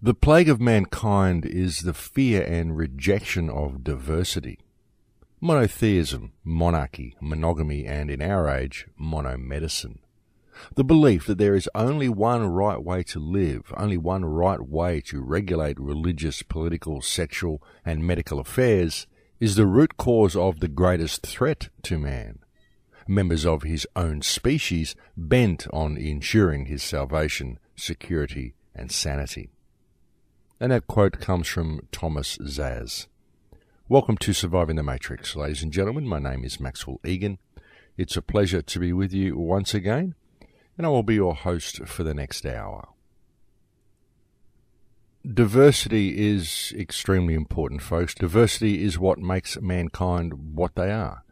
The plague of mankind is the fear and rejection of diversity. Monotheism, monarchy, monogamy, and in our age, monomedicine. The belief that there is only one right way to live, only one right way to regulate religious, political, sexual, and medical affairs is the root cause of the greatest threat to man. Members of his own species bent on ensuring his salvation, security, and sanity. And that quote comes from Thomas Zaz. Welcome to Surviving the Matrix, ladies and gentlemen. My name is Maxwell Igan. It's a pleasure to be with you once again, and I will be your host for the next hour. Diversity is extremely important, folks. Diversity is what makes mankind what they are.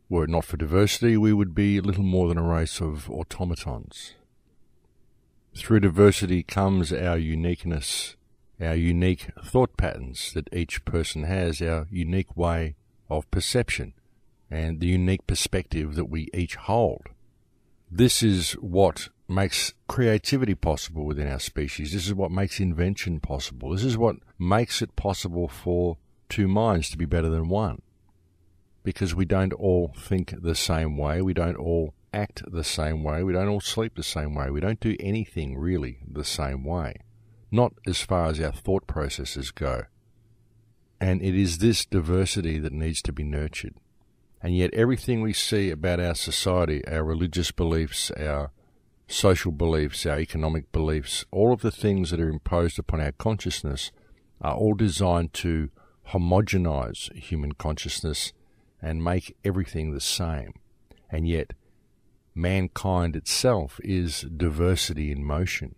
Were it not for diversity, we would be little more than a race of automatons. Through diversity comes our uniqueness, our unique thought patterns that each person has, our unique way of perception, and the unique perspective that we each hold. This is what makes creativity possible within our species. This is what makes invention possible. This is what makes it possible for two minds to be better than one. Because we don't all think the same way, we don't all act the same way, we don't all sleep the same way, we don't do anything really the same way. Not as far as our thought processes go. And it is this diversity that needs to be nurtured. And yet everything we see about our society, our religious beliefs, our social beliefs, our economic beliefs, all of the things that are imposed upon our consciousness are all designed to homogenize human consciousness and make everything the same. And yet mankind itself is diversity in motion.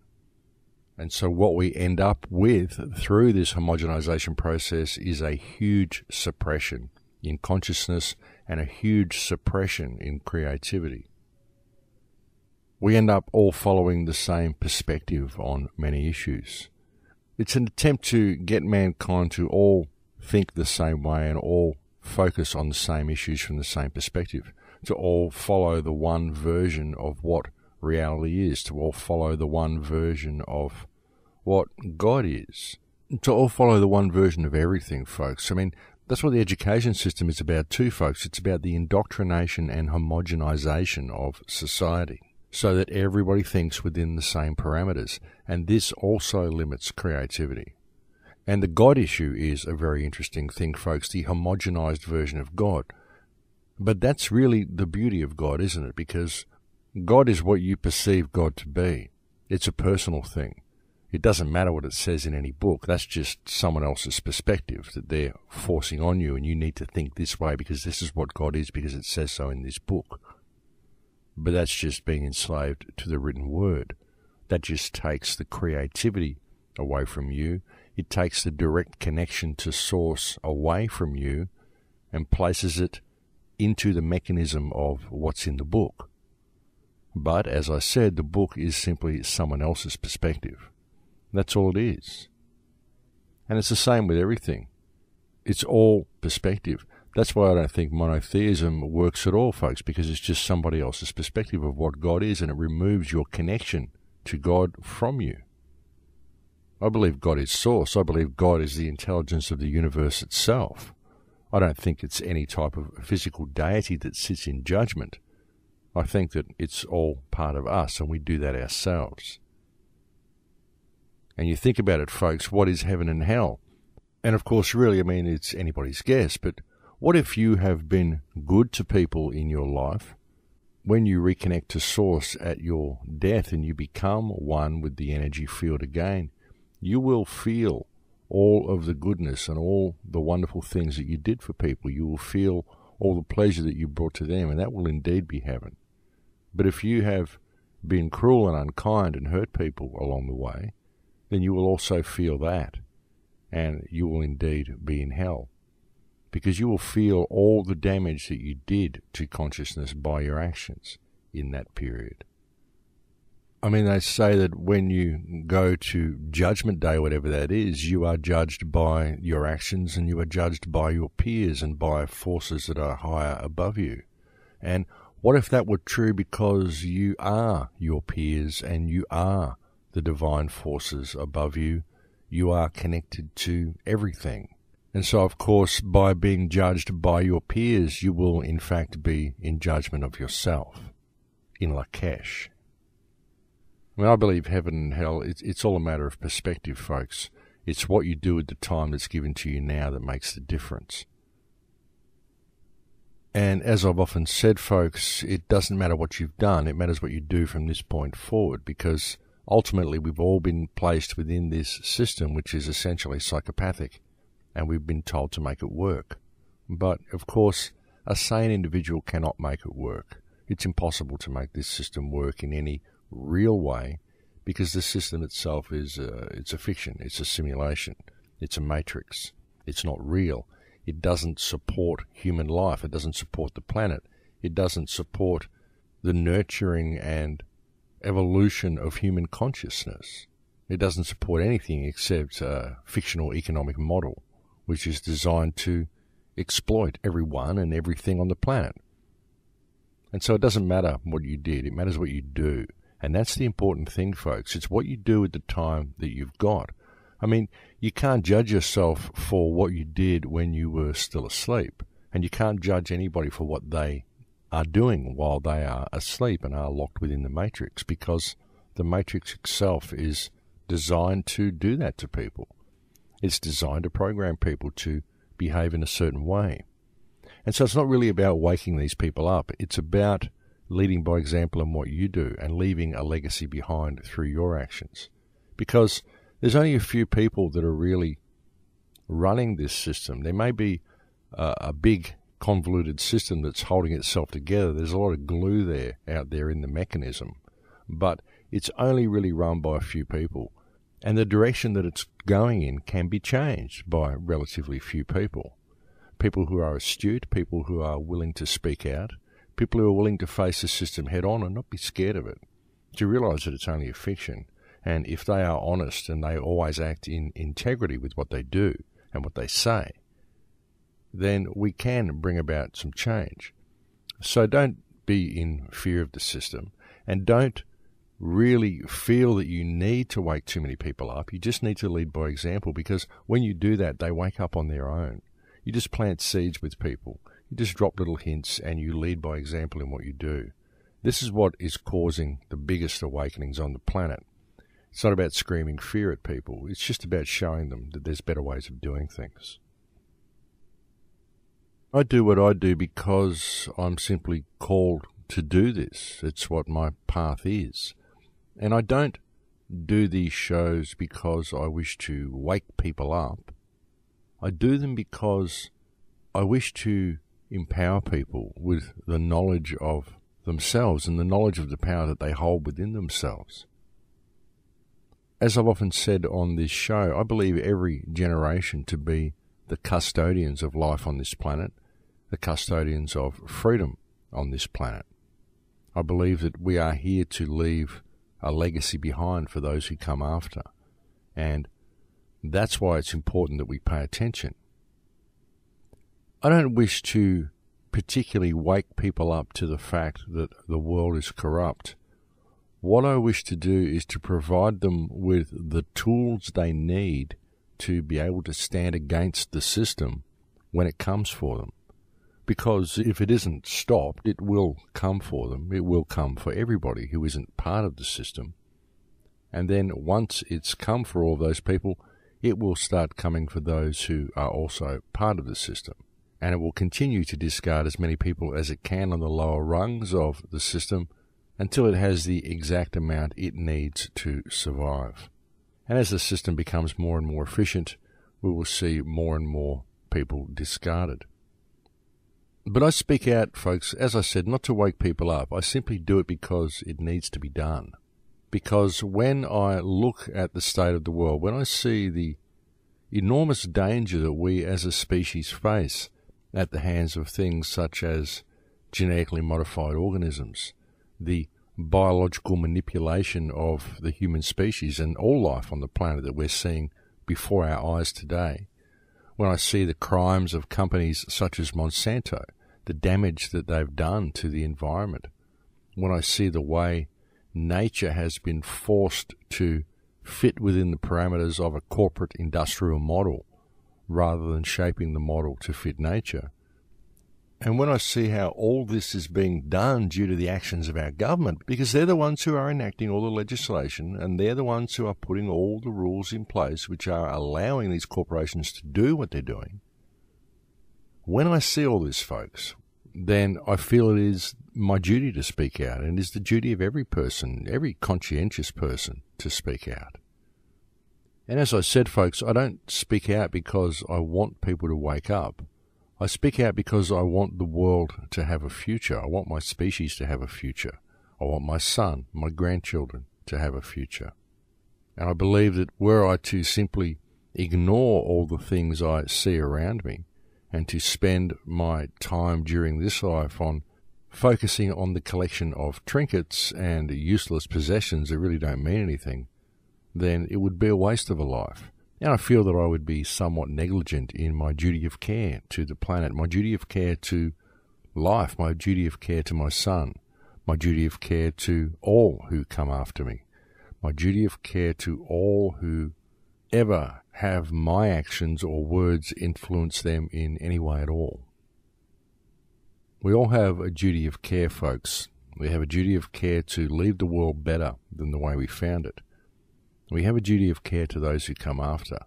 And so what we end up with through this homogenization process is a huge suppression in consciousness and a huge suppression in creativity. We end up all following the same perspective on many issues. It's an attempt to get mankind to all think the same way and all focus on the same issues from the same perspective, to all follow the one version of what reality is, to all follow the one version of what God is, to all follow the one version of everything, folks. I mean, that's what the education system is about too, folks. It's about the indoctrination and homogenization of society so that everybody thinks within the same parameters. And this also limits creativity. And the God issue is a very interesting thing, folks, the homogenized version of God. But that's really the beauty of God, isn't it? Because God is what you perceive God to be. It's a personal thing. It doesn't matter what it says in any book. That's just someone else's perspective that they're forcing on you, and you need to think this way because this is what God is because it says so in this book. But that's just being enslaved to the written word. That just takes the creativity away from you. It takes the direct connection to source away from you and places it into the mechanism of what's in the book. But, as I said, the book is simply someone else's perspective. That's all it is. And it's the same with everything. It's all perspective. That's why I don't think monotheism works at all, folks, because it's just somebody else's perspective of what God is, and it removes your connection to God from you. I believe God is source. I believe God is the intelligence of the universe itself. I don't think it's any type of physical deity that sits in judgment. I think that it's all part of us, and we do that ourselves. And you think about it, folks, what is heaven and hell? And of course, really, I mean, it's anybody's guess, but what if you have been good to people in your life? When you reconnect to source at your death and you become one with the energy field again, you will feel all of the goodness and all the wonderful things that you did for people. You will feel all the pleasure that you brought to them, and that will indeed be heaven. But if you have been cruel and unkind and hurt people along the way, then you will also feel that, and you will indeed be in hell, because you will feel all the damage that you did to consciousness by your actions in that period. I mean, they say that when you go to Judgment Day, whatever that is, you are judged by your actions and you are judged by your peers and by forces that are higher above you. And what if that were true because you are your peers and you are the divine forces above you, you are connected to everything. And so, of course, by being judged by your peers, you will in fact be in judgment of yourself, in Lakesh. I mean, I believe heaven and hell, it's all a matter of perspective, folks. It's what you do at the time that's given to you now that makes the difference. And as I've often said, folks, it doesn't matter what you've done, it matters what you do from this point forward, because ultimately we've all been placed within this system, which is essentially psychopathic, and we've been told to make it work. But, of course, a sane individual cannot make it work. It's impossible to make this system work in any real way, because the system itself is it's a fiction, it's a simulation, it's a matrix, it's not real. It doesn't support human life, it doesn't support the planet, it doesn't support the nurturing and evolution of human consciousness. It doesn't support anything except a fictional economic model, which is designed to exploit everyone and everything on the planet. And so it doesn't matter what you did, it matters what you do. And that's the important thing, folks. It's what you do at the time that you've got. I mean, you can't judge yourself for what you did when you were still asleep. And you can't judge anybody for what they are doing while they are asleep and are locked within the matrix, because the matrix itself is designed to do that to people. It's designed to program people to behave in a certain way. And so it's not really about waking these people up. It's about leading by example in what you do and leaving a legacy behind through your actions. Because there's only a few people that are really running this system. There may be a big convoluted system that's holding itself together. There's a lot of glue out there in the mechanism. But it's only really run by a few people. And the direction that it's going in can be changed by relatively few people. People who are astute, people who are willing to speak out, people who are willing to face the system head on and not be scared of it, to realize that it's only a fiction. And if they are honest and they always act in integrity with what they do and what they say, then we can bring about some change. So don't be in fear of the system, and don't really feel that you need to wake too many people up. You just need to lead by example, because when you do that, they wake up on their own. You just plant seeds with people. You just drop little hints and you lead by example in what you do. This is what is causing the biggest awakenings on the planet. It's not about screaming fear at people. It's just about showing them that there's better ways of doing things. I do what I do because I'm simply called to do this. It's what my path is. And I don't do these shows because I wish to wake people up. I do them because I wish to empower people with the knowledge of themselves and the knowledge of the power that they hold within themselves. As I've often said on this show, I believe every generation to be the custodians of life on this planet, the custodians of freedom on this planet. I believe that we are here to leave a legacy behind for those who come after. And that's why it's important that we pay attention. I don't wish to particularly wake people up to the fact that the world is corrupt. What I wish to do is to provide them with the tools they need to be able to stand against the system when it comes for them. Because if it isn't stopped, it will come for them. It will come for everybody who isn't part of the system. And then once it's come for all those people, it will start coming for those who are also part of the system. And it will continue to discard as many people as it can on the lower rungs of the system until it has the exact amount it needs to survive. And as the system becomes more and more efficient, we will see more and more people discarded. But I speak out, folks, as I said, not to wake people up. I simply do it because it needs to be done. Because when I look at the state of the world, when I see the enormous danger that we as a species face at the hands of things such as genetically modified organisms, the biological manipulation of the human species and all life on the planet that we're seeing before our eyes today, when I see the crimes of companies such as Monsanto, the damage that they've done to the environment, when I see the way nature has been forced to fit within the parameters of a corporate industrial model rather than shaping the model to fit nature. And when I see how all this is being done due to the actions of our government, because they're the ones who are enacting all the legislation and they're the ones who are putting all the rules in place which are allowing these corporations to do what they're doing, when I see all this, folks, then I feel it is my duty to speak out, and it is the duty of every person, every conscientious person, to speak out. And as I said, folks, I don't speak out because I want people to wake up. I speak out because I want the world to have a future. I want my species to have a future. I want my son, my grandchildren to have a future. And I believe that were I to simply ignore all the things I see around me and to spend my time during this life on focusing on the collection of trinkets and useless possessions that really don't mean anything, then it would be a waste of a life. And I feel that I would be somewhat negligent in my duty of care to the planet, my duty of care to life, my duty of care to my son, my duty of care to all who come after me, my duty of care to all who ever have my actions or words influence them in any way at all. We all have a duty of care, folks. We have a duty of care to leave the world better than the way we found it. We have a duty of care to those who come after.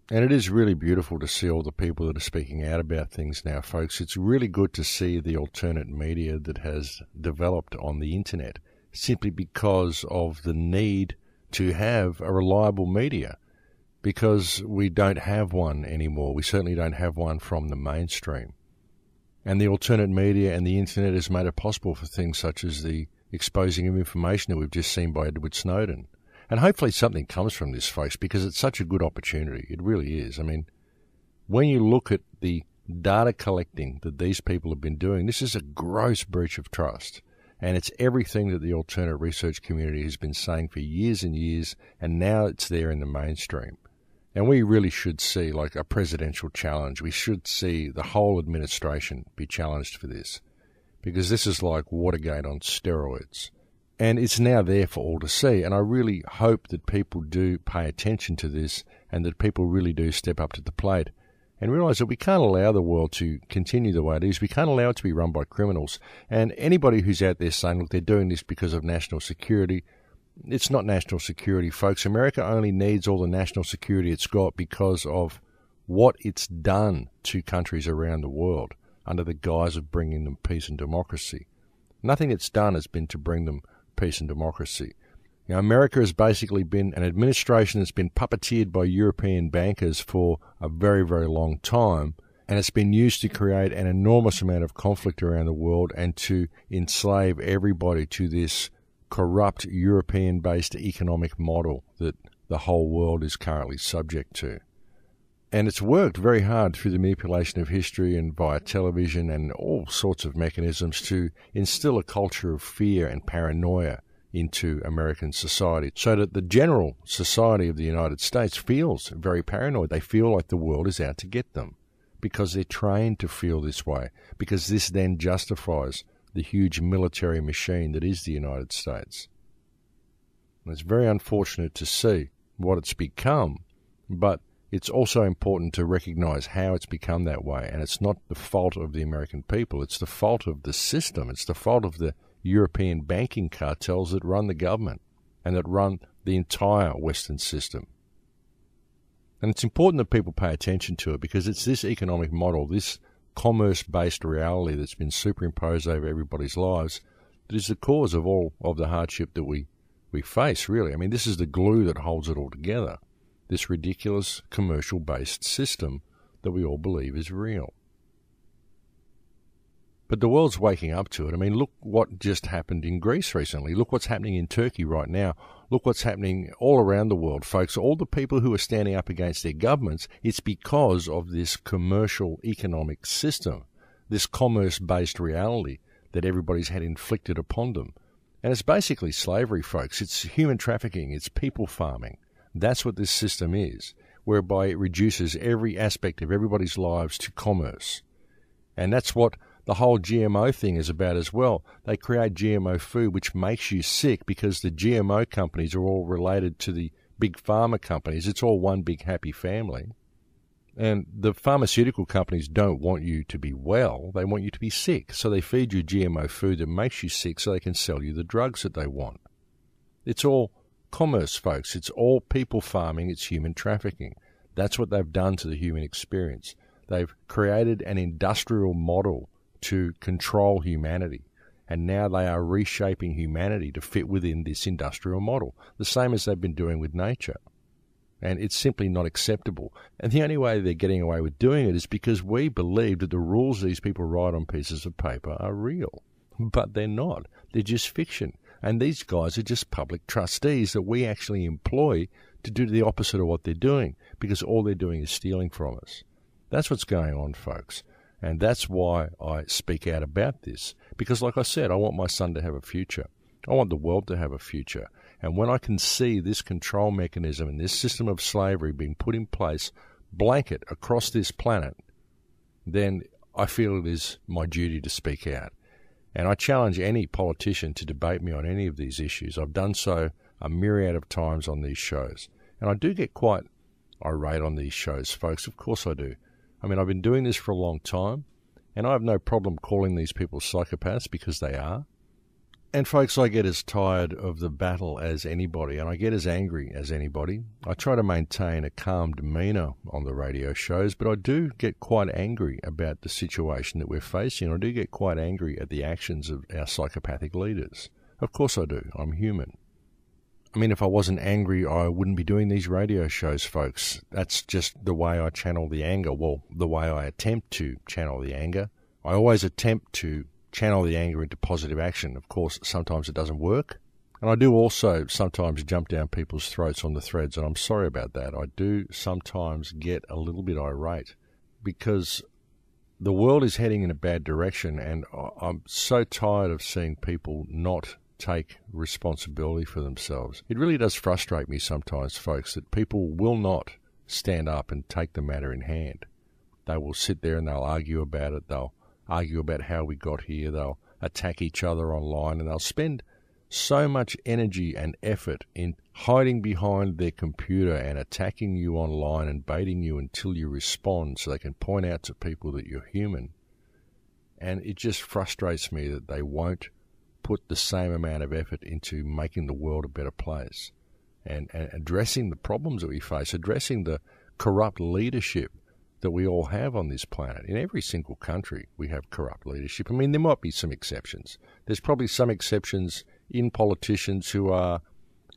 And it is really beautiful to see all the people that are speaking out about things now, folks. It's really good to see the alternate media that has developed on the internet simply because of the need to have a reliable media, because we don't have one anymore. We certainly don't have one from the mainstream. And the alternate media and the internet has made it possible for things such as the exposing of information that we've just seen by Edward Snowden. And hopefully something comes from this, folks, because it's such a good opportunity. It really is. I mean, when you look at the data collecting that these people have been doing, this is a gross breach of trust. And it's everything that the alternate research community has been saying for years and years, and now it's there in the mainstream. And we really should see, like, a presidential challenge. We should see the whole administration be challenged for this, because this is like Watergate on steroids. And it's now there for all to see. And I really hope that people do pay attention to this and that people really do step up to the plate and realise that we can't allow the world to continue the way it is. We can't allow it to be run by criminals. And anybody who's out there saying, look, they're doing this because of national security, it's not national security, folks. America only needs all the national security it's got because of what it's done to countries around the world under the guise of bringing them peace and democracy. Nothing it's done has been to bring them peace and democracy. Now, America has basically been an administration that's been puppeteered by European bankers for a very, very long time, and it's been used to create an enormous amount of conflict around the world and to enslave everybody to this corrupt European-based economic model that the whole world is currently subject to. And it's worked very hard through the manipulation of history and via television and all sorts of mechanisms to instill a culture of fear and paranoia into American society, so that the general society of the United States feels very paranoid. They feel like the world is out to get them because they're trained to feel this way, because this then justifies the huge military machine that is the United States. And it's very unfortunate to see what it's become, but it's also important to recognize how it's become that way. And it's not the fault of the American people. It's the fault of the system. It's the fault of the European banking cartels that run the government and that run the entire Western system. And it's important that people pay attention to it because it's this economic model, this commerce-based reality that's been superimposed over everybody's lives that is the cause of all of the hardship that we face, really. I mean, this is the glue that holds it all together. This ridiculous commercial-based system that we all believe is real. But the world's waking up to it. I mean, look what just happened in Greece recently. Look what's happening in Turkey right now. Look what's happening all around the world, folks. All the people who are standing up against their governments, it's because of this commercial economic system, this commerce-based reality that everybody's had inflicted upon them. And it's basically slavery, folks. It's human trafficking. It's people farming. That's what this system is, whereby it reduces every aspect of everybody's lives to commerce. And that's what the whole GMO thing is about as well. They create GMO food which makes you sick because the GMO companies are all related to the big pharma companies. It's all one big happy family. And the pharmaceutical companies don't want you to be well. They want you to be sick. So they feed you GMO food that makes you sick so they can sell you the drugs that they want. It's all commerce, folks. It's all people farming. It's human trafficking. That's what they've done to the human experience. They've created an industrial model to control humanity. And now they are reshaping humanity to fit within this industrial model, the same as they've been doing with nature. And it's simply not acceptable. And the only way they're getting away with doing it is because we believe that the rules these people write on pieces of paper are real. But they're not. They're just fiction. And these guys are just public trustees that we actually employ to do the opposite of what they're doing, because all they're doing is stealing from us. That's what's going on, folks. And that's why I speak out about this. Because like I said, I want my son to have a future. I want the world to have a future. And when I can see this control mechanism and this system of slavery being put in place, blanket across this planet, then I feel it is my duty to speak out. And I challenge any politician to debate me on any of these issues. I've done so a myriad of times on these shows. And I do get quite irate on these shows, folks. Of course I do. I mean, I've been doing this for a long time, and I have no problem calling these people psychopaths because they are. And folks, I get as tired of the battle as anybody, and I get as angry as anybody. I try to maintain a calm demeanour on the radio shows, but I do get quite angry about the situation that we're facing. I do get quite angry at the actions of our psychopathic leaders. Of course I do. I'm human. I mean, if I wasn't angry, I wouldn't be doing these radio shows, folks. That's just the way I channel the anger. Well, the way I attempt to channel the anger. I always attempt to channel the anger into positive action. Of course, sometimes it doesn't work. And I do also sometimes jump down people's throats on the threads, and I'm sorry about that. I do sometimes get a little bit irate because the world is heading in a bad direction, and I'm so tired of seeing people not take responsibility for themselves. It really does frustrate me sometimes, folks, that people will not stand up and take the matter in hand. They will sit there and they'll argue about it. They'll argue about how we got here. They'll attack each other online, and they'll spend so much energy and effort in hiding behind their computer and attacking you online and baiting you until you respond so they can point out to people that you're human. And it just frustrates me that they won't put the same amount of effort into making the world a better place and addressing the problems that we face, addressing the corrupt leadership that we all have on this planet. In every single country, we have corrupt leadership. I mean, there might be some exceptions. There's probably some exceptions in politicians who are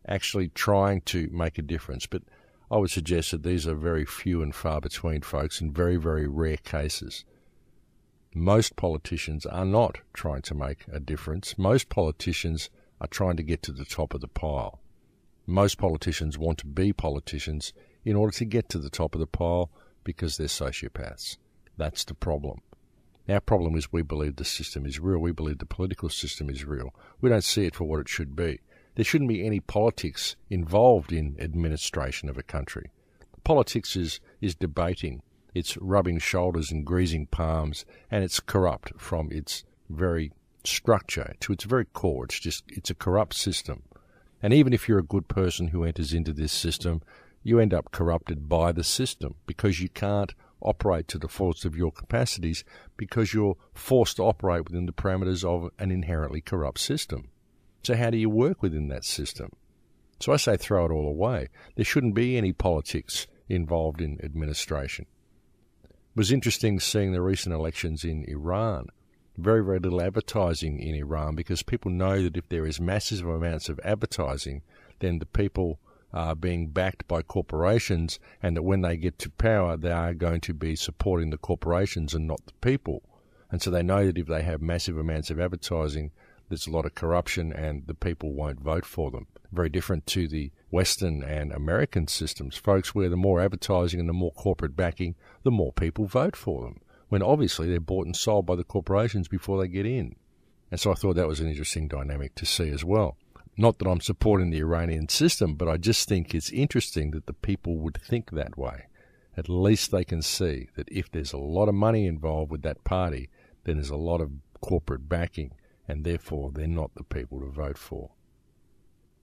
actually trying to make a difference, but I would suggest that these are very few and far between, folks, in very, very rare cases. Most politicians are not trying to make a difference. Most politicians are trying to get to the top of the pile. Most politicians want to be politicians in order to get to the top of the pile because they're sociopaths. That's the problem. Our problem is we believe the system is real. We believe the political system is real. We don't see it for what it should be. There shouldn't be any politics involved in administration of a country. Politics is debating. It's rubbing shoulders and greasing palms, and it's corrupt from its very structure to its very core. It's a corrupt system. And even if you're a good person who enters into this system, you end up corrupted by the system because you can't operate to the fullest of your capacities because you're forced to operate within the parameters of an inherently corrupt system. So how do you work within that system? So I say throw it all away. There shouldn't be any politics involved in administration. It was interesting seeing the recent elections in Iran. Very, very little advertising in Iran because people know that if there is massive amounts of advertising, then the people are being backed by corporations, and that when they get to power, they are going to be supporting the corporations and not the people. And so they know that if they have massive amounts of advertising, there's a lot of corruption and the people won't vote for them. Very different to the Western and American systems, folks, where the more advertising and the more corporate backing, the more people vote for them, when obviously they're bought and sold by the corporations before they get in. And so I thought that was an interesting dynamic to see as well. Not that I'm supporting the Iranian system, but I just think it's interesting that the people would think that way. At least they can see that if there's a lot of money involved with that party, then there's a lot of corporate backing, and therefore they're not the people to vote for.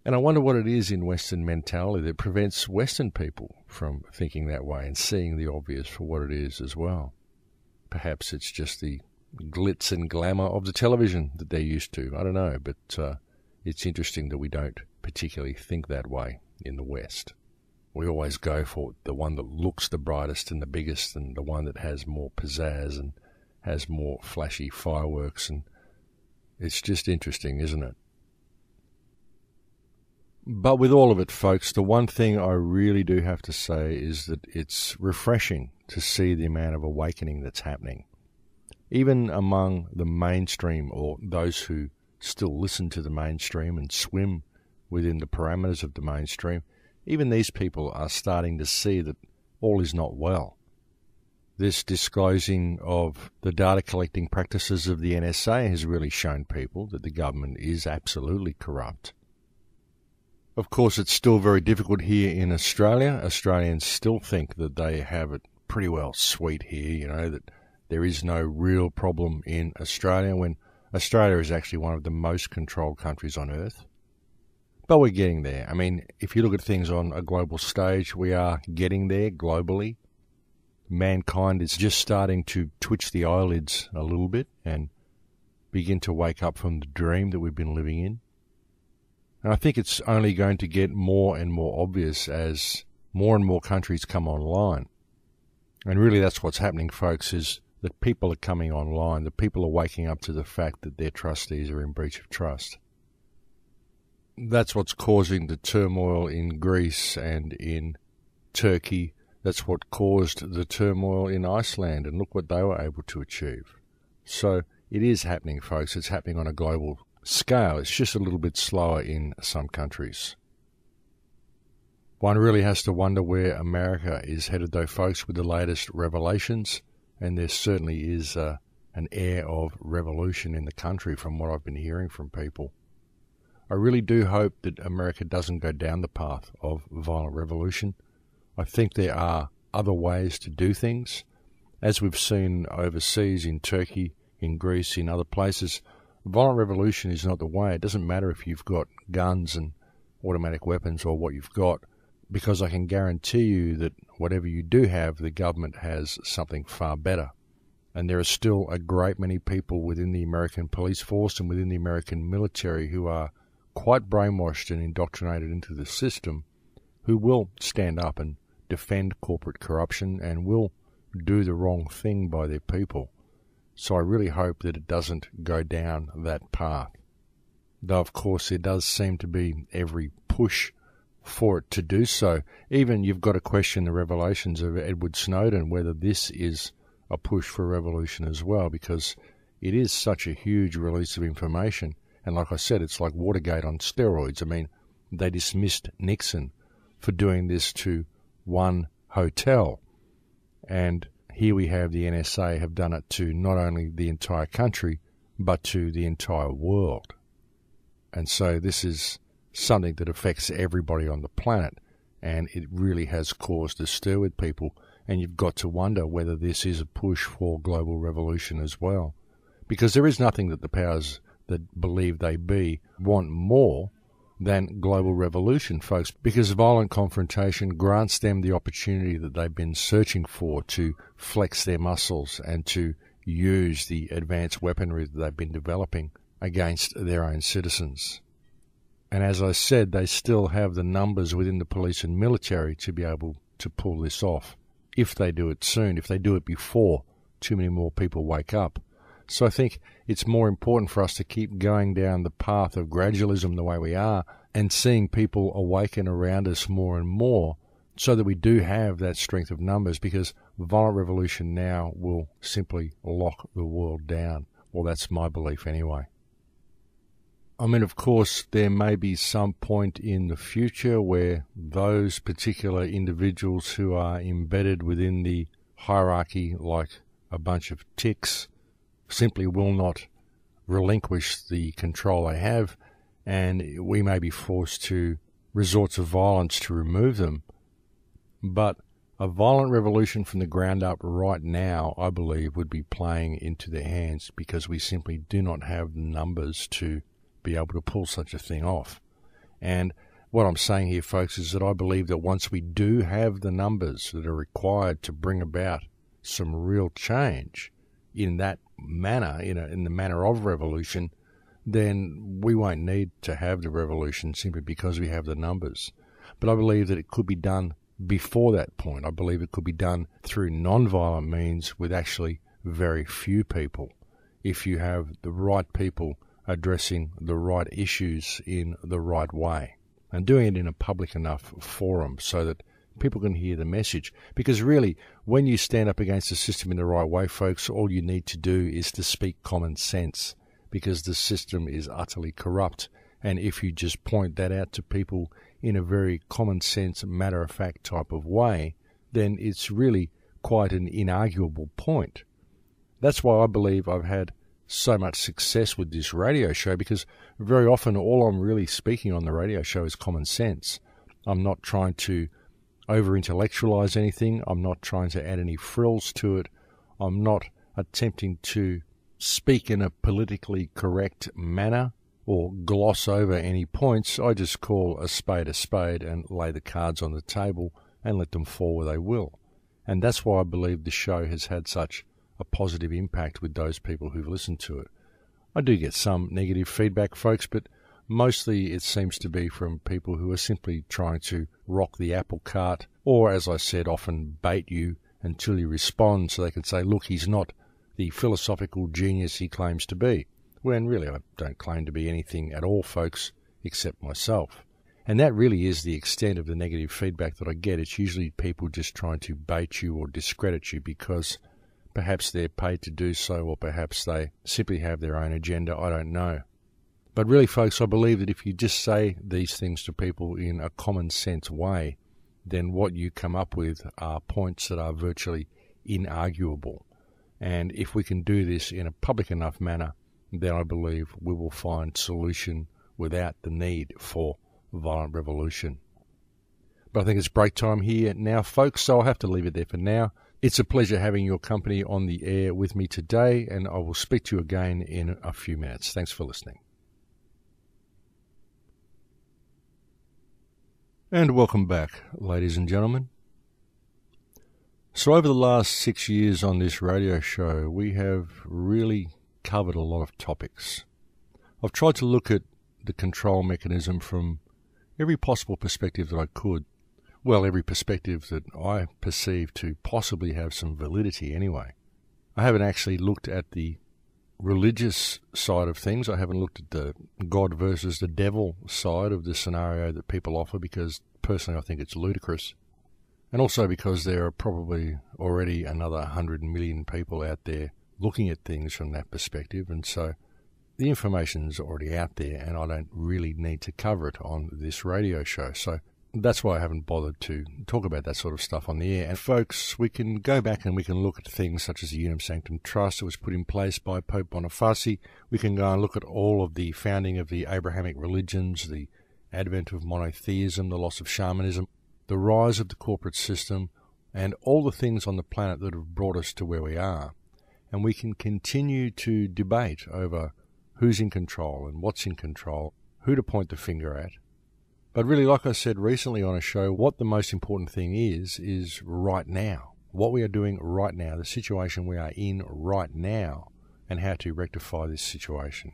And I wonder what it is in Western mentality that prevents Western people from thinking that way and seeing the obvious for what it is as well. Perhaps it's just the glitz and glamour of the television that they're used to. I don't know, but it's interesting that we don't particularly think that way in the West. We always go for the one that looks the brightest and the biggest, and the one that has more pizzazz and has more flashy fireworks, and it's just interesting, isn't it? But with all of it, folks, the one thing I really do have to say is that it's refreshing to see the amount of awakening that's happening. Even among the mainstream, or those who still listen to the mainstream and swim within the parameters of the mainstream, even these people are starting to see that all is not well. This disclosing of the data collecting practices of the NSA has really shown people that the government is absolutely corrupt. Of course, it's still very difficult here in Australia. Australians still think that they have it pretty well sweet here, that there is no real problem in Australia, when Australia is actually one of the most controlled countries on earth. But we're getting there. I mean, if you look at things on a global stage, we are getting there globally. Mankind is just starting to twitch the eyelids a little bit and begin to wake up from the dream that we've been living in. And I think it's only going to get more and more obvious as more and more countries come online. And really that's what's happening, folks, is that people are coming online, that people are waking up to the fact that their trustees are in breach of trust. That's what's causing the turmoil in Greece and in Turkey. That's what caused the turmoil in Iceland, and look what they were able to achieve. So it is happening, folks. It's happening on a global scale. It's just a little bit slower in some countries. One really has to wonder where America is headed, though, folks, with the latest revelations, and there certainly is an air of revolution in the country from what I've been hearing from people. I really do hope that America doesn't go down the path of violent revolution. I think there are other ways to do things. As we've seen overseas in Turkey, in Greece, in other places, violent revolution is not the way. It doesn't matter if you've got guns and automatic weapons or what you've got, because I can guarantee you that whatever you do have, the government has something far better. And there are still a great many people within the American police force and within the American military who are quite brainwashed and indoctrinated into the system, who will stand up and defend corporate corruption and will do the wrong thing by their people. So I really hope that it doesn't go down that path. Though, of course, there does seem to be every push for it to do so. Even you've got to question the revelations of Edward Snowden, whether this is a push for revolution as well, because it is such a huge release of information. And like I said, it's like Watergate on steroids. I mean, they dismissed Nixon for doing this to one hotel. And here we have the NSA have done it to not only the entire country, but to the entire world. And so this is something that affects everybody on the planet, and it really has caused a stir with people. And you've got to wonder whether this is a push for global revolution as well. Because there is nothing that the powers that believe they be want more than global revolution, folks, because violent confrontation grants them the opportunity that they've been searching for to flex their muscles and to use the advanced weaponry that they've been developing against their own citizens. And as I said, they still have the numbers within the police and military to be able to pull this off, if they do it soon, if they do it before too many more people wake up. So I think it's more important for us to keep going down the path of gradualism the way we are and seeing people awaken around us more and more so that we do have that strength of numbers, because violent revolution now will simply lock the world down. Well, that's my belief anyway. I mean, of course, there may be some point in the future where those particular individuals who are embedded within the hierarchy like a bunch of ticks simply will not relinquish the control they have, and we may be forced to resort to violence to remove them. But A violent revolution from the ground up right now, I believe, would be playing into their hands because we simply do not have the numbers to be able to pull such a thing off. And what I'm saying here, folks, is that I believe that once we do have the numbers that are required to bring about some real change in that manner, in the manner of revolution, then we won't need to have the revolution simply because we have the numbers. But I believe that it could be done before that point. I believe it could be done through non-violent means with actually very few people. If you have the right people addressing the right issues in the right way and doing it in a public enough forum so that people can hear the message. Because really, when you stand up against the system in the right way, folks, all you need to do is to speak common sense, because the system is utterly corrupt. And if you just point that out to people in a very common sense, matter-of-fact type of way, then it's really quite an inarguable point. That's why I believe I've had so much success with this radio show, because very often all I'm really speaking on the radio show is common sense. I'm not trying to over-intellectualize anything. I'm not trying to add any frills to it. I'm not attempting to speak in a politically correct manner or gloss over any points. I just call a spade and lay the cards on the table and let them fall where they will. And that's why I believe the show has had such a positive impact with those people who've listened to it. I do get some negative feedback, folks, but mostly it seems to be from people who are simply trying to rock the apple cart, or, as I said, often bait you until you respond so they can say, look, he's not the philosophical genius he claims to be. When really I don't claim to be anything at all, folks, except myself. And that really is the extent of the negative feedback that I get. It's usually people just trying to bait you or discredit you because perhaps they're paid to do so, or perhaps they simply have their own agenda. I don't know. But really, folks, I believe that if you just say these things to people in a common sense way, then what you come up with are points that are virtually inarguable. And if we can do this in a public enough manner, then I believe we will find solution without the need for violent revolution. But I think it's break time here now, folks, so I'll have to leave it there for now. It's a pleasure having your company on the air with me today, and I will speak to you again in a few minutes. Thanks for listening. And welcome back, ladies and gentlemen. So over the last 6 years on this radio show, we have really covered a lot of topics. I've tried to look at the control mechanism from every possible perspective that I could. Well, every perspective that I perceive to possibly have some validity anyway. I haven't actually looked at the religious side of things. I haven't looked at the God versus the devil side of the scenario that people offer, because personally I think it's ludicrous. And also because there are probably already another 100 million people out there looking at things from that perspective, and so the information's already out there and I don't really need to cover it on this radio show. So that's why I haven't bothered to talk about that sort of stuff on the air. And folks, we can go back and we can look at things such as the Unum Sanctum Trust that was put in place by Pope Boniface. We can go and look at all of the founding of the Abrahamic religions, the advent of monotheism, the loss of shamanism, the rise of the corporate system, and all the things on the planet that have brought us to where we are. And we can continue to debate over who's in control and what's in control, who to point the finger at. But really, like I said recently on a show, what the most important thing is right now. What we are doing right now, the situation we are in right now, and how to rectify this situation.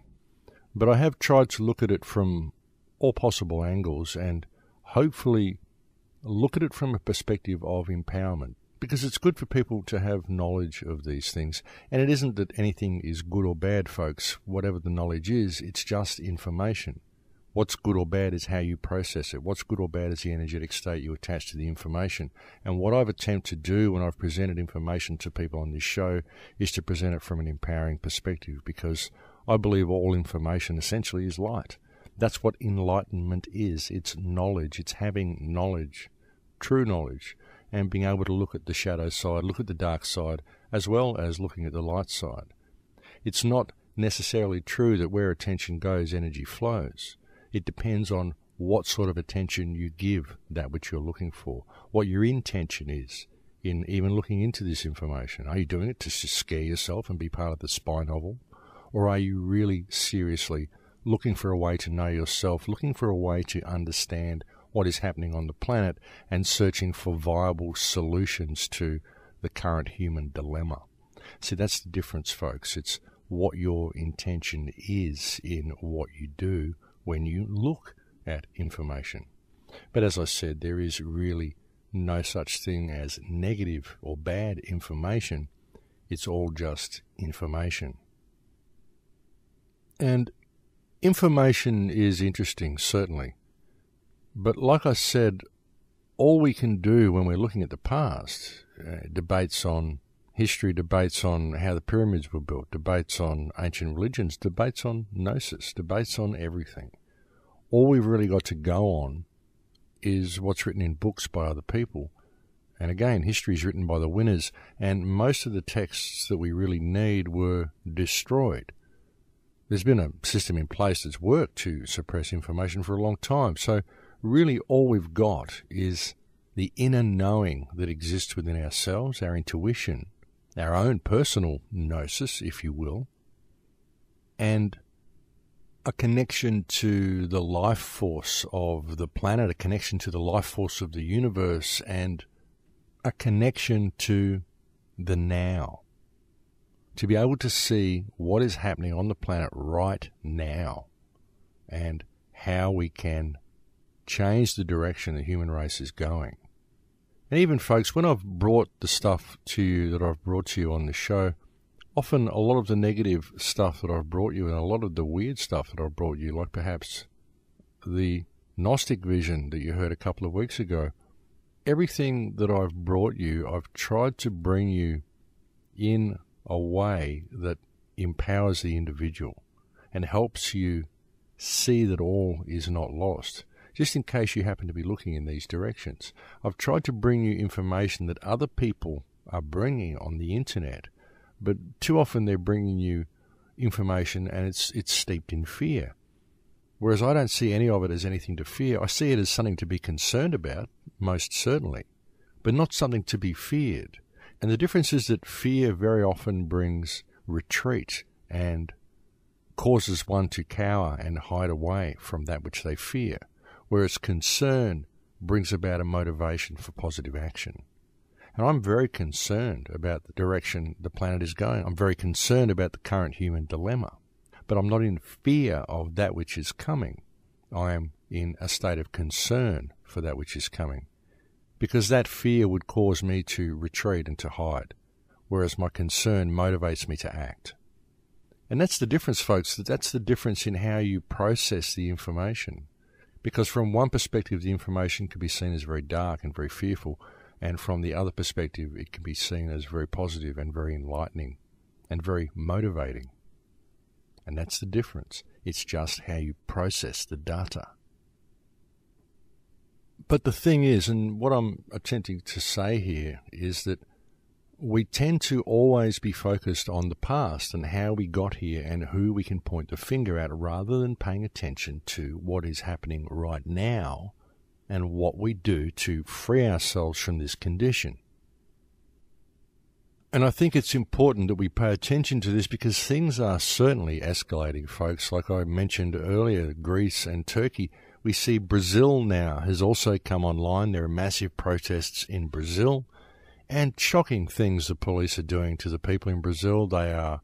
But I have tried to look at it from all possible angles and hopefully look at it from a perspective of empowerment, because it's good for people to have knowledge of these things. And it isn't that anything is good or bad, folks. Whatever the knowledge is, it's just information. What's good or bad is how you process it. What's good or bad is the energetic state you attach to the information. And what I've attempted to do when I've presented information to people on this show is to present it from an empowering perspective, because I believe all information essentially is light. That's what enlightenment is. It's knowledge. It's having knowledge, true knowledge, and being able to look at the shadow side, look at the dark side, as well as looking at the light side. It's not necessarily true that where attention goes, energy flows. It depends on what sort of attention you give that which you're looking for, what your intention is. in even looking into this information? Are you doing it to just scare yourself and be part of the spy novel? Or are you really seriously looking for a way to know yourself, looking for a way to understand what is happening on the planet and searching for viable solutions to the current human dilemma? See, that's the difference, folks. It's what your intention is in what you do when you look at information. But as I said, there is really no such thing as negative or bad information. It's all just information. And information is interesting, certainly. But like I said, all we can do when we're looking at the past, debates on history, debates on how the pyramids were built, debates on ancient religions, debates on gnosis, debates on everything. All we've really got to go on is what's written in books by other people. And again, history is written by the winners, and most of the texts that we really need were destroyed. There's been a system in place that's worked to suppress information for a long time. So really all we've got is the inner knowing that exists within ourselves, our intuition, our own personal gnosis, if you will, and a connection to the life force of the planet, a connection to the life force of the universe, and a connection to the now. To be able to see what is happening on the planet right now and how we can change the direction the human race is going. And even, folks, when I've brought the stuff to you that I've brought to you on the show, often a lot of the negative stuff that I've brought you and a lot of the weird stuff that I've brought you, like perhaps the Gnostic vision that you heard a couple of weeks ago, everything that I've brought you, I've tried to bring you in a way that empowers the individual and helps you see that all is not lost. Just in case you happen to be looking in these directions, I've tried to bring you information that other people are bringing on the internet, but too often they're bringing you information and it's steeped in fear. Whereas I don't see any of it as anything to fear. I see it as something to be concerned about, most certainly, but not something to be feared. And the difference is that fear very often brings retreat and causes one to cower and hide away from that which they fear, whereas concern brings about a motivation for positive action. And I'm very concerned about the direction the planet is going. I'm very concerned about the current human dilemma. But I'm not in fear of that which is coming. I am in a state of concern for that which is coming, because that fear would cause me to retreat and to hide, whereas my concern motivates me to act. And that's the difference, folks. That's the difference in how you process the information. Because from one perspective, the information can be seen as very dark and very fearful, and from the other perspective, it can be seen as very positive and very enlightening and very motivating. And that's the difference. It's just how you process the data. But the thing is, and what I'm attempting to say here, is that we tend to always be focused on the past and how we got here and who we can point the finger at, rather than paying attention to what is happening right now and what we do to free ourselves from this condition. And I think it's important that we pay attention to this, because things are certainly escalating, folks. Like I mentioned earlier, Greece and Turkey. We see Brazil now has also come online. There are massive protests in Brazil, and shocking things the police are doing to the people in Brazil. They are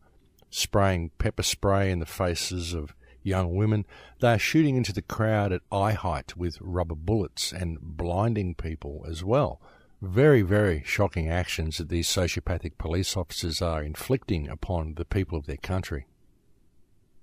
spraying pepper spray in the faces of young women. They are shooting into the crowd at eye height with rubber bullets and blinding people as well. Very, very shocking actions that these sociopathic police officers are inflicting upon the people of their country.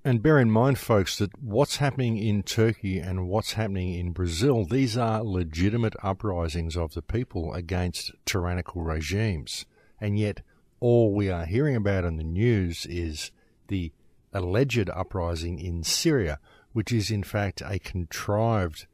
And bear in mind, folks, that what's happening in Turkey and what's happening in Brazil, these are legitimate uprisings of the people against tyrannical regimes. And yet all we are hearing about in the news is the alleged uprising in Syria, which is in fact a contrived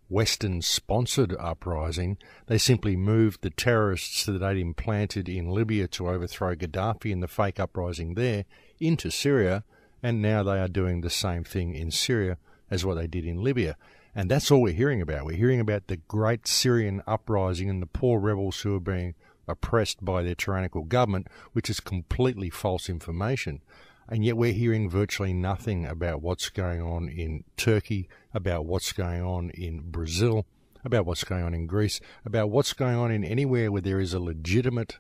Western-sponsored uprising. They simply moved the terrorists that they'd implanted in Libya to overthrow Gaddafi and the fake uprising there into Syria, and now they are doing the same thing in Syria as what they did in Libya. And that's all we're hearing about. We're hearing about the great Syrian uprising and the poor rebels who are being oppressed by their tyrannical government, which is completely false information. And yet we're hearing virtually nothing about what's going on in Turkey, about what's going on in Brazil, about what's going on in Greece, about what's going on in anywhere where there is a legitimate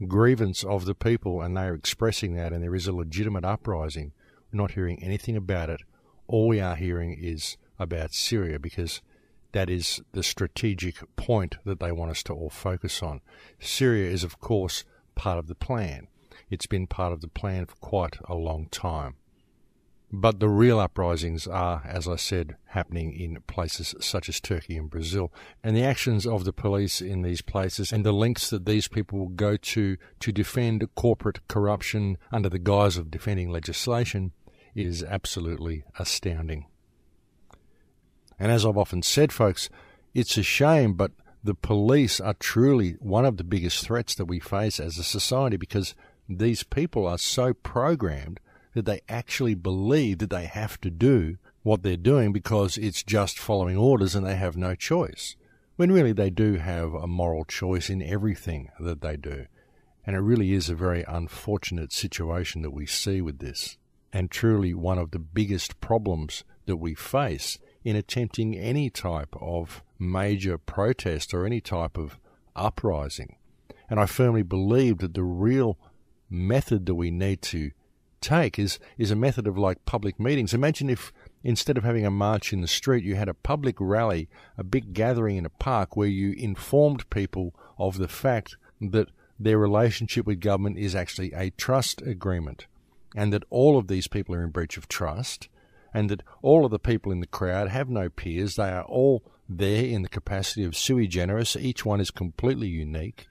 grievance of the people and they are expressing that and there is a legitimate uprising. We're not hearing anything about it. All we are hearing is about Syria, because that is the strategic point that they want us to all focus on. Syria is, of course, part of the plan. It's been part of the plan for quite a long time. But the real uprisings are, as I said, happening in places such as Turkey and Brazil. And the actions of the police in these places and the lengths that these people will go to defend corporate corruption under the guise of defending legislation is absolutely astounding. And as I've often said, folks, it's a shame, but the police are truly one of the biggest threats that we face as a society, because these people are so programmed that they actually believe that they have to do what they're doing because it's just following orders and they have no choice, when really they do have a moral choice in everything that they do. And it really is a very unfortunate situation that we see with this, and truly one of the biggest problems that we face in attempting any type of major protest or any type of uprising. And I firmly believe that the real method that we need to take is a method of like public meetings. Imagine if instead of having a march in the street, you had a public rally, a big gathering in a park where you informed people of the fact that their relationship with government is actually a trust agreement, and that all of these people are in breach of trust, and that all of the people in the crowd have no peers. They are all there in the capacity of sui generis. Each one is completely unique,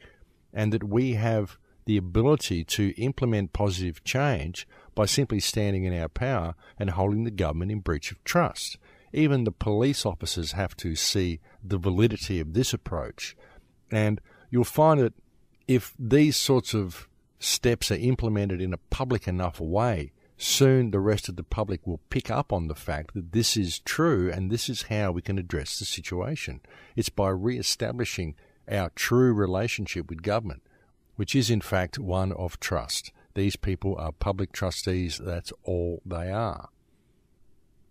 and that we have the ability to implement positive change by simply standing in our power and holding the government in breach of trust. Even the police officers have to see the validity of this approach. And you'll find that if these sorts of steps are implemented in a public enough way, soon the rest of the public will pick up on the fact that this is true and this is how we can address the situation. It's by re-establishing our true relationship with government, which is in fact one of trust. These people are public trustees. That's all they are.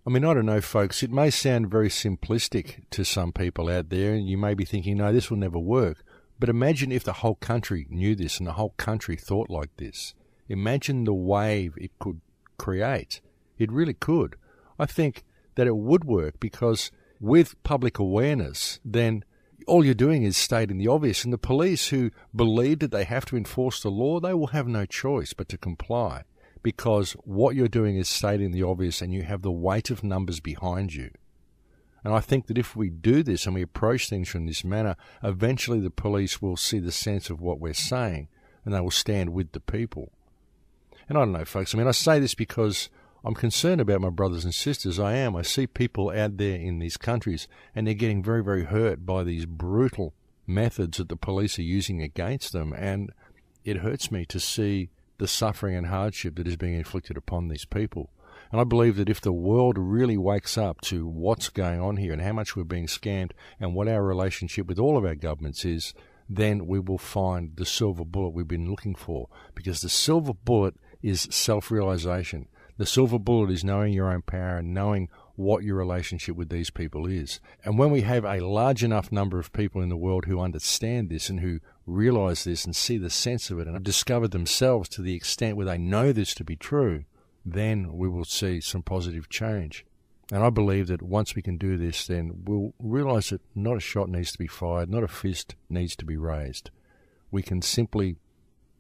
I mean, I don't know, folks. It may sound very simplistic to some people out there, and you may be thinking, no, this will never work. But imagine if the whole country knew this and the whole country thought like this. Imagine the wave it could create. It really could. I think that it would work, because with public awareness, then all you're doing is stating the obvious, and the police who believe that they have to enforce the law, they will have no choice but to comply, because what you're doing is stating the obvious and you have the weight of numbers behind you. And I think that if we do this and we approach things from this manner, eventually the police will see the sense of what we're saying and they will stand with the people. And I don't know, folks, I mean, I say this because I'm concerned about my brothers and sisters. I am. I see people out there in these countries and they're getting very, very hurt by these brutal methods that the police are using against them. And it hurts me to see the suffering and hardship that is being inflicted upon these people. And I believe that if the world really wakes up to what's going on here and how much we're being scammed and what our relationship with all of our governments is, then we will find the silver bullet we've been looking for. Because the silver bullet is self-realization. The silver bullet is knowing your own power and knowing what your relationship with these people is. And when we have a large enough number of people in the world who understand this and who realize this and see the sense of it and have discovered themselves to the extent where they know this to be true, then we will see some positive change. And I believe that once we can do this, then we'll realize that not a shot needs to be fired, not a fist needs to be raised. We can simply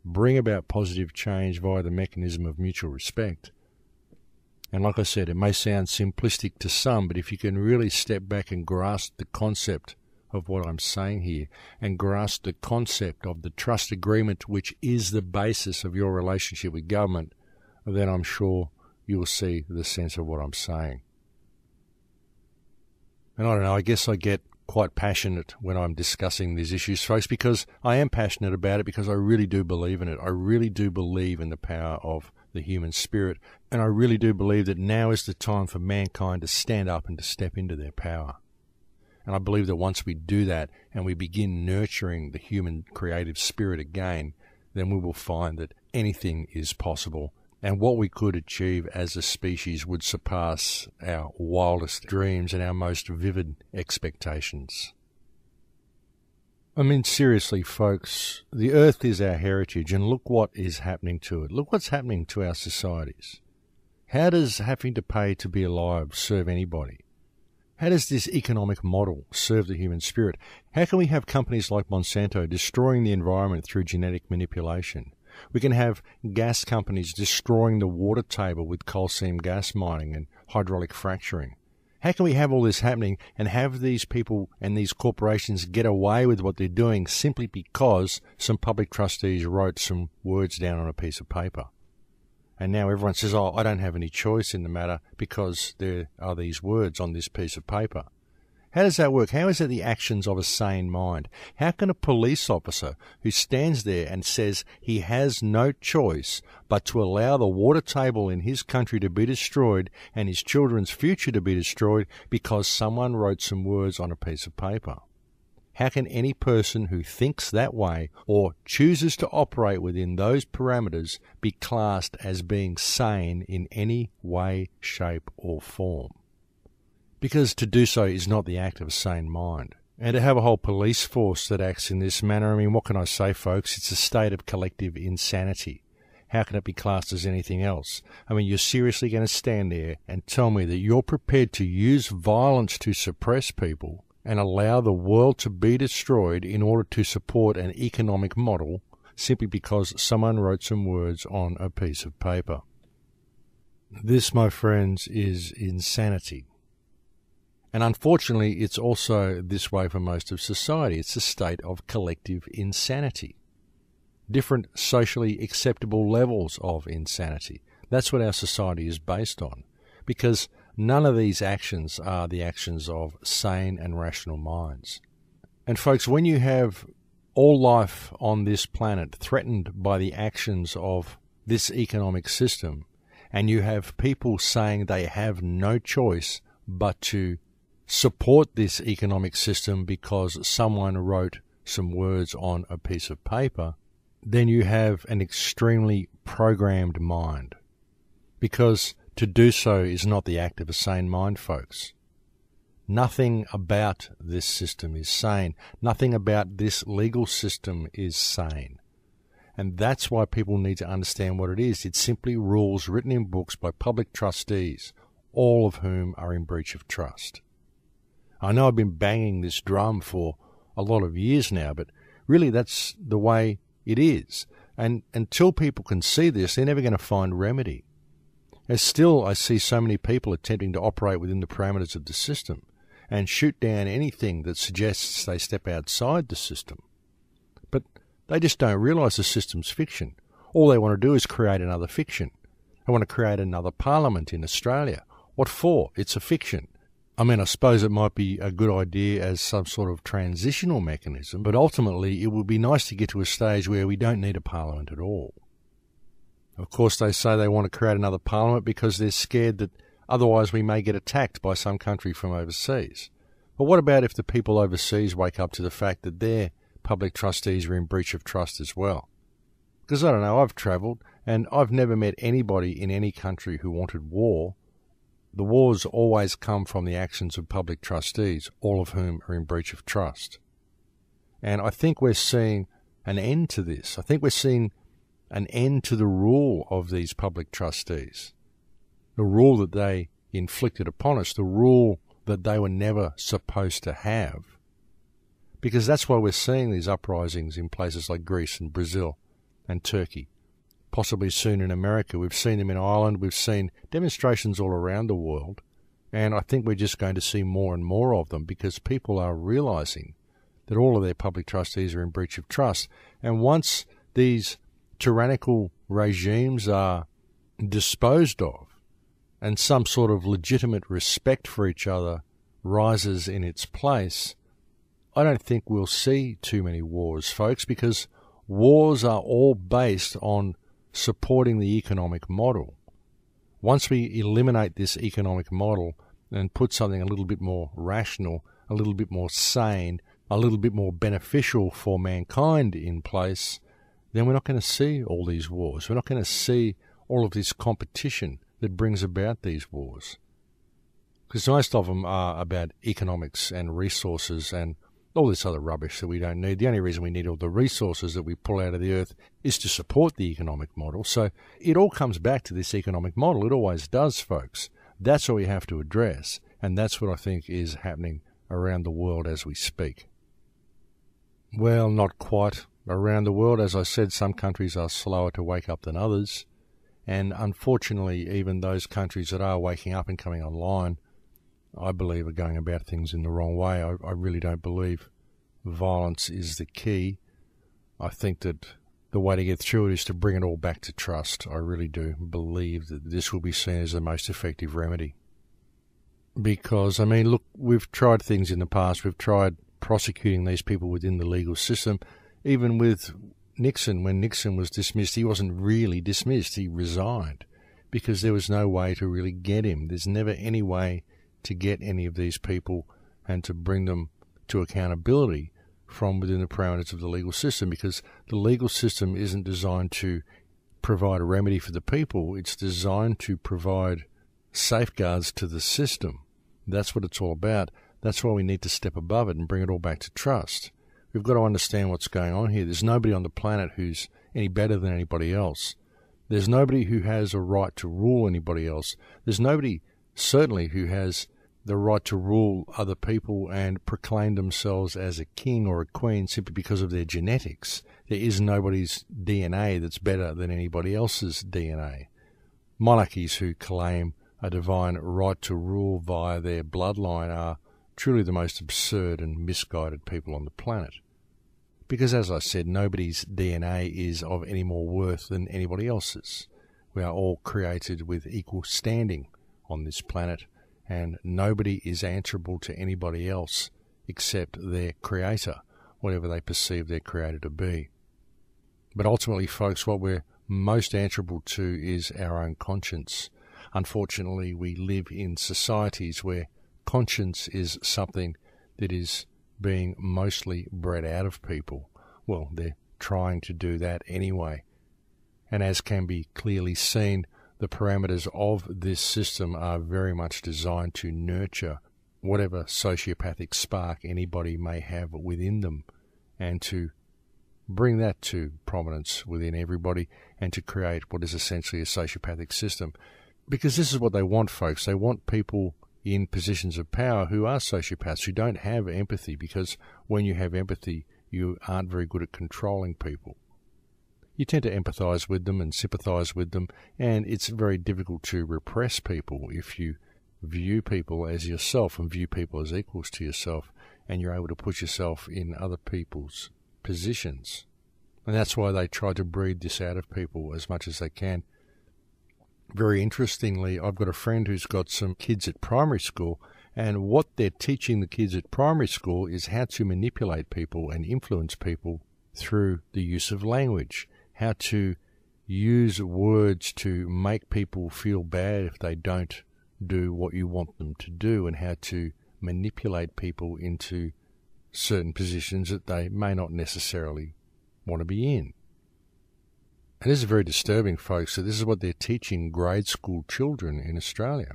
bring about positive change via the mechanism of mutual respect. And like I said, it may sound simplistic to some, but if you can really step back and grasp the concept of what I'm saying here, and grasp the concept of the trust agreement, which is the basis of your relationship with government, then I'm sure you'll see the sense of what I'm saying. And I don't know, I guess I get quite passionate when I'm discussing these issues, folks, because I am passionate about it, because I really do believe in it. I really do believe in the power of the human spirit, and I really do believe that now is the time for mankind to stand up and to step into their power. And I believe that once we do that and we begin nurturing the human creative spirit again, then we will find that anything is possible. And what we could achieve as a species would surpass our wildest dreams and our most vivid expectations. I mean, seriously, folks, the earth is our heritage, and look what is happening to it. Look what's happening to our societies. How does having to pay to be alive serve anybody? How does this economic model serve the human spirit? How can we have companies like Monsanto destroying the environment through genetic manipulation? We can have gas companies destroying the water table with coal seam gas mining and hydraulic fracturing. How can we have all this happening and have these people and these corporations get away with what they're doing simply because some public trustees wrote some words down on a piece of paper? And now everyone says, oh, I don't have any choice in the matter because there are these words on this piece of paper. How does that work? How is it the actions of a sane mind? How can a police officer who stands there and says he has no choice but to allow the water table in his country to be destroyed and his children's future to be destroyed because someone wrote some words on a piece of paper? How can any person who thinks that way or chooses to operate within those parameters be classed as being sane in any way, shape, or form? Because to do so is not the act of a sane mind. And to have a whole police force that acts in this manner, I mean, what can I say, folks? It's a state of collective insanity. How can it be classed as anything else? I mean, you're seriously going to stand there and tell me that you're prepared to use violence to suppress people and allow the world to be destroyed in order to support an economic model simply because someone wrote some words on a piece of paper? This, my friends, is insanity. And unfortunately, it's also this way for most of society. It's a state of collective insanity. Different socially acceptable levels of insanity. That's what our society is based on. Because none of these actions are the actions of sane and rational minds. And folks, when you have all life on this planet threatened by the actions of this economic system, and you have people saying they have no choice but to support this economic system because someone wrote some words on a piece of paper, then you have an extremely programmed mind. Because to do so is not the act of a sane mind, folks. Nothing about this system is sane. Nothing about this legal system is sane. And that's why people need to understand what it is. It's simply rules written in books by public trustees, all of whom are in breach of trust. I know I've been banging this drum for a lot of years now, but really that's the way it is. And until people can see this, they're never going to find remedy. As still, I see so many people attempting to operate within the parameters of the system and shoot down anything that suggests they step outside the system. But they just don't realise the system's fiction. All they want to do is create another fiction. They want to create another parliament in Australia. What for? It's a fiction. I mean, I suppose it might be a good idea as some sort of transitional mechanism, but ultimately it would be nice to get to a stage where we don't need a parliament at all. Of course, they say they want to create another parliament because they're scared that otherwise we may get attacked by some country from overseas. But what about if the people overseas wake up to the fact that their public trustees are in breach of trust as well? Because I don't know, I've travelled and I've never met anybody in any country who wanted war. The wars always come from the actions of public trustees, all of whom are in breach of trust. And I think we're seeing an end to this. I think we're seeing an end to the rule of these public trustees, the rule that they inflicted upon us, the rule that they were never supposed to have. Because that's why we're seeing these uprisings in places like Greece and Brazil and Turkey. Possibly soon in America. We've seen them in Ireland. We've seen demonstrations all around the world. And I think we're just going to see more and more of them because people are realising that all of their public trustees are in breach of trust. And once these tyrannical regimes are disposed of and some sort of legitimate respect for each other rises in its place, I don't think we'll see too many wars, folks, because wars are all based on supporting the economic model. Once we eliminate this economic model and put something a little bit more rational, a little bit more sane, a little bit more beneficial for mankind in place, then we're not going to see all these wars. We're not going to see all of this competition that brings about these wars. Because most of them are about economics and resources and all this other rubbish that we don't need. The only reason we need all the resources that we pull out of the earth is to support the economic model. So it all comes back to this economic model. It always does, folks. That's what we have to address. And that's what I think is happening around the world as we speak. Well, not quite around the world. As I said, some countries are slower to wake up than others. And unfortunately, even those countries that are waking up and coming online, I believe, are going about things in the wrong way. I really don't believe violence is the key. I think that the way to get through it is to bring it all back to trust. I really do believe that this will be seen as the most effective remedy. Because, I mean, look, we've tried things in the past. We've tried prosecuting these people within the legal system. Even with Nixon, when Nixon was dismissed, he wasn't really dismissed. He resigned because there was no way to really get him. There's never any way to get any of these people and to bring them to accountability from within the parameters of the legal system, because the legal system isn't designed to provide a remedy for the people. It's designed to provide safeguards to the system. That's what it's all about. That's why we need to step above it and bring it all back to trust. We've got to understand what's going on here. There's nobody on the planet who's any better than anybody else. There's nobody who has a right to rule anybody else. There's nobody, certainly, who has the right to rule other people and proclaim themselves as a king or a queen simply because of their genetics. There is nobody's DNA that's better than anybody else's DNA. Monarchies who claim a divine right to rule via their bloodline are truly the most absurd and misguided people on the planet. Because, as I said, nobody's DNA is of any more worth than anybody else's. We are all created with equal standing on this planet, and nobody is answerable to anybody else except their creator, whatever they perceive their creator to be. But ultimately, folks, what we're most answerable to is our own conscience. Unfortunately, we live in societies where conscience is something that is being mostly bred out of people. Well, they're trying to do that anyway. And as can be clearly seen, the parameters of this system are very much designed to nurture whatever sociopathic spark anybody may have within them, and to bring that to prominence within everybody, and to create what is essentially a sociopathic system. Because this is what they want, folks. They want people in positions of power who are sociopaths, who don't have empathy, because when you have empathy, you aren't very good at controlling people. You tend to empathize with them and sympathize with them, and it's very difficult to repress people if you view people as yourself and view people as equals to yourself, and you're able to put yourself in other people's positions. And that's why they try to breed this out of people as much as they can. Very interestingly, I've got a friend who's got some kids at primary school, and what they're teaching the kids at primary school is how to manipulate people and influence people through the use of language, how to use words to make people feel bad if they don't do what you want them to do, and how to manipulate people into certain positions that they may not necessarily want to be in. And this is very disturbing, folks. So this is what they're teaching grade school children in Australia.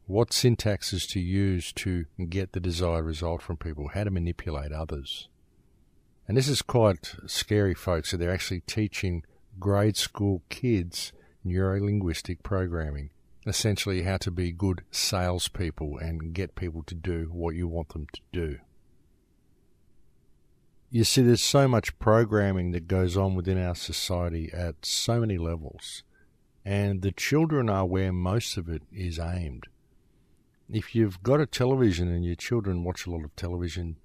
What syntaxes to use to get the desired result from people, how to manipulate others. And this is quite scary, folks, that they're actually teaching grade school kids neuro-linguistic programming, essentially how to be good salespeople and get people to do what you want them to do. You see, there's so much programming that goes on within our society at so many levels, and the children are where most of it is aimed. If you've got a television and your children watch a lot of television,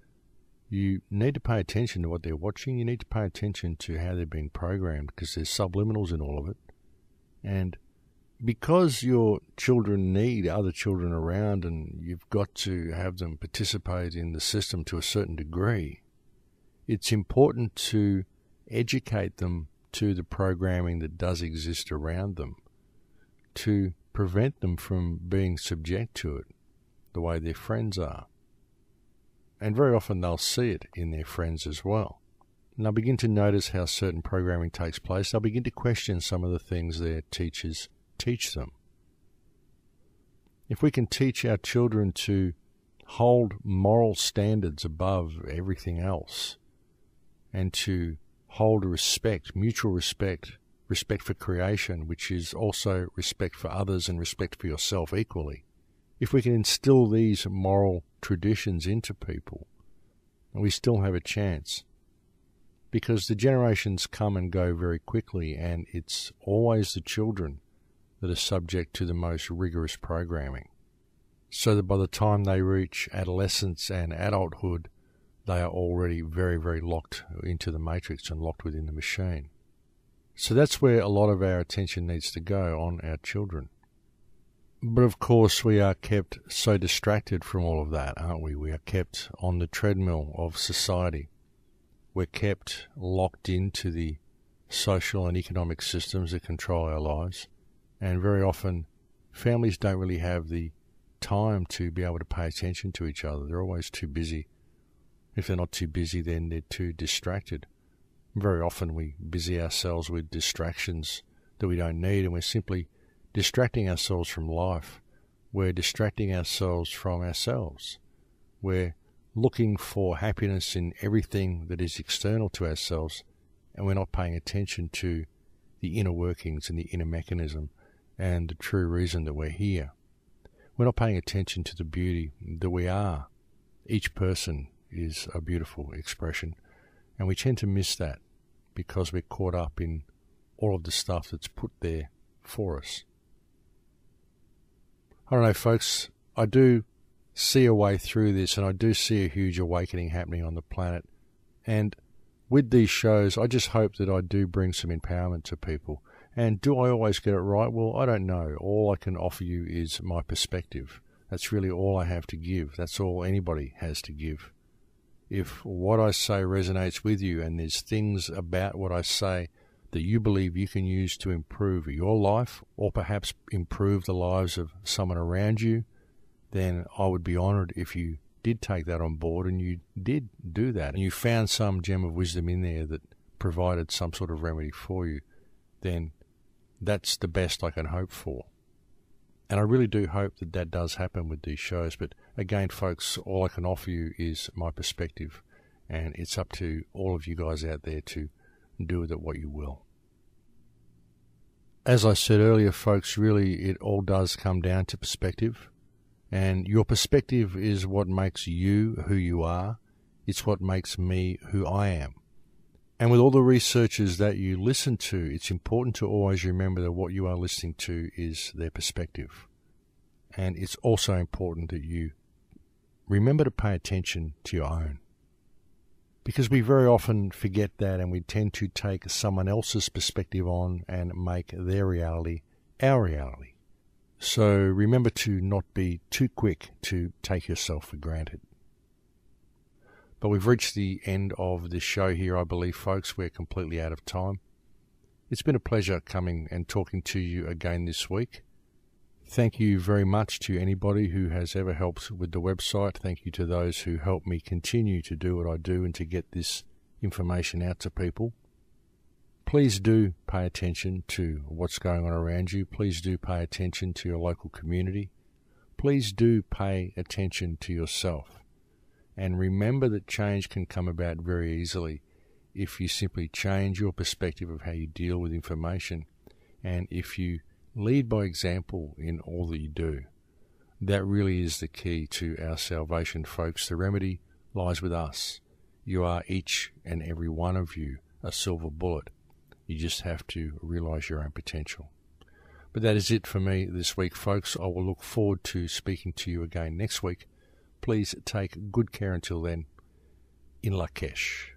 you need to pay attention to what they're watching. You need to pay attention to how they're being programmed, because there's subliminals in all of it. And because your children need other children around, and you've got to have them participate in the system to a certain degree, it's important to educate them to the programming that does exist around them, to prevent them from being subject to it the way their friends are. And very often they'll see it in their friends as well. And they'll begin to notice how certain programming takes place. They'll begin to question some of the things their teachers teach them. If we can teach our children to hold moral standards above everything else, and to hold respect, mutual respect, respect for creation, which is also respect for others and respect for yourself equally. If we can instill these moral traditions into people, we still have a chance. Because the generations come and go very quickly, and it's always the children that are subject to the most rigorous programming. So that by the time they reach adolescence and adulthood, they are already very, very locked into the matrix and locked within the machine. So that's where a lot of our attention needs to go, on our children. But of course we are kept so distracted from all of that, aren't we? We are kept on the treadmill of society. We're kept locked into the social and economic systems that control our lives. And very often families don't really have the time to be able to pay attention to each other. They're always too busy. If they're not too busy, then they're too distracted. Very often we busy ourselves with distractions that we don't need, and we're simply distracting ourselves from life. We're distracting ourselves from ourselves. We're looking for happiness in everything that is external to ourselves, and we're not paying attention to the inner workings and the inner mechanism and the true reason that we're here. We're not paying attention to the beauty that we are. Each person is a beautiful expression, and we tend to miss that because we're caught up in all of the stuff that's put there for us. I don't know, folks, I do see a way through this, and I do see a huge awakening happening on the planet. And with these shows, I just hope that I do bring some empowerment to people. And do I always get it right? Well, I don't know. All I can offer you is my perspective. That's really all I have to give. That's all anybody has to give. If what I say resonates with you, and there's things about what I say that you believe you can use to improve your life, or perhaps improve the lives of someone around you, then I would be honoured if you did take that on board and you did do that, and you found some gem of wisdom in there that provided some sort of remedy for you. Then that's the best I can hope for. And I really do hope that that does happen with these shows. But again, folks, all I can offer you is my perspective, and it's up to all of you guys out there to do with it what you will. As I said earlier, folks, really it all does come down to perspective. And your perspective is what makes you who you are. It's what makes me who I am. And with all the researchers that you listen to, it's important to always remember that what you are listening to is their perspective. And it's also important that you remember to pay attention to your own. Because we very often forget that, and we tend to take someone else's perspective on and make their reality our reality. So remember to not be too quick to take yourself for granted. But we've reached the end of this show here, I believe, folks. We're completely out of time. It's been a pleasure coming and talking to you again this week. Thank you very much to anybody who has ever helped with the website. Thank you to those who help me continue to do what I do and to get this information out to people. Please do pay attention to what's going on around you. Please do pay attention to your local community. Please do pay attention to yourself. And remember that change can come about very easily if you simply change your perspective of how you deal with information, and if you lead by example in all that you do. That really is the key to our salvation, folks. The remedy lies with us. You are, each and every one of you, a silver bullet. You just have to realize your own potential. But that is it for me this week, folks. I will look forward to speaking to you again next week. Please take good care until then. In Lakesh.